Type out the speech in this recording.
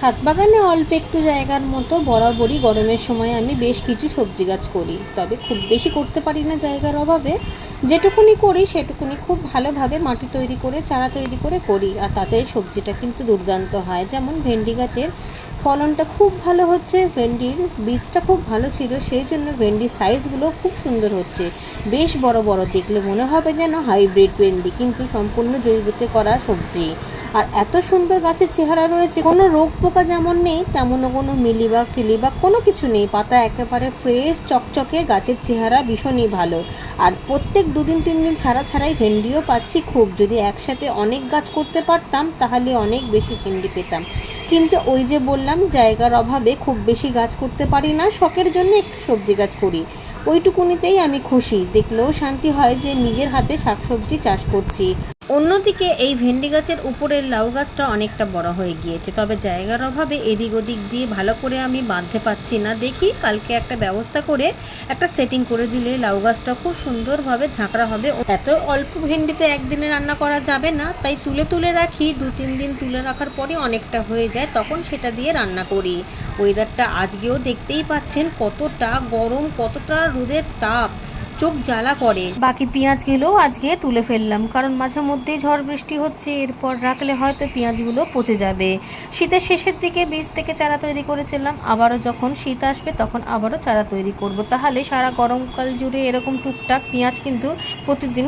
ছাদ বাগানে অল্প একটু জায়গার মতো বরাবরই গরমের সময় আমি বেশ কিছু সবজি গাছ করি, তবে খুব বেশি করতে পারি না জায়গার অভাবে। যেটুকুনি করি সেটুকুনি খুব ভালোভাবে মাটি তৈরি করে চারা তৈরি করে করি, আর তাতে সবজিটা কিন্তু দুর্দান্ত হয়। যেমন ভেন্ডি গাছের ফলনটা খুব ভালো হচ্ছে, ভেন্ডির বীজটা খুব ভালো ছিল, সেই জন্য ভেন্ডির সাইজগুলো খুব সুন্দর হচ্ছে, বেশ বড় বড়, দেখলে মনে হবে যেন হাইব্রিড ভেন্ডি, কিন্তু সম্পূর্ণ জৈবতে করা সবজি। আর এত সুন্দর গাছের চেহারা রয়েছে, কোনো রোগ পোকা যেমন নেই তেমনও কোনো মিলিবাগ টিলিবাগ কোনো কিছু নেই। পাতা একেবারে ফ্রেশ চকচকে, গাছের চেহারা ভীষণই ভালো। আর প্রত্যেক 2 দিন 3 দিন ছাড়া ছাড়াই ভেন্ডিও পাচ্ছি খুব। যদি একসাথে অনেক গাছ করতে পারতাম তাহলে অনেক বেশি ভেন্ডি পেতাম, কিন্তু ওই যে বললাম জায়গার অভাবে খুব বেশি গাছ করতে পারি না, শখের জন্য একটু সবজি গাছ করি, ওইটুকুনিতেই আমি খুশি। দেখলেও শান্তি হয় যে নিজের হাতে শাকসবজি চাষ করছি। অন্যদিকে এই ভেন্ডি গাছের উপরের লাউ গাছটা অনেকটা বড় হয়ে গিয়েছে, তবে জায়গার অভাবে এদিক ওদিক দিয়ে ভালো করে আমি বাঁধতে পারছি না। দেখি কালকে একটা ব্যবস্থা করে একটা সেটিং করে দিলে লাউ গাছটা খুব সুন্দরভাবে ঝাঁকড়া হবে। এত অল্প ভেন্ডিতে একদিনে রান্না করা যাবে না, তাই তুলে তুলে রাখি, 2-3 দিন তুলে রাখার পরে অনেকটা হয়ে যায়, তখন সেটা দিয়ে রান্না করি। ওয়েদারটা আজকেও দেখতেই পাচ্ছেন কতটা গরম, কতটা রোদের তাপ, চোখ জ্বালা করে। বাকি পেঁয়াজগুলোও আজকে তুলে ফেললাম, কারণ মাঝে মধ্যেই ঝড় বৃষ্টি হচ্ছে, এরপর রাখলে হয়তো পেঁয়াজগুলো পচে যাবে। শীতের শেষের দিকে বীজ থেকে চারা তৈরি করেছিলাম, আবারও যখন শীত আসবে তখন আবারও চারা তৈরি করব, তাহলে সারা গরমকাল জুড়ে এরকম টুকটাক পেঁয়াজ কিন্তু প্রতিদিনই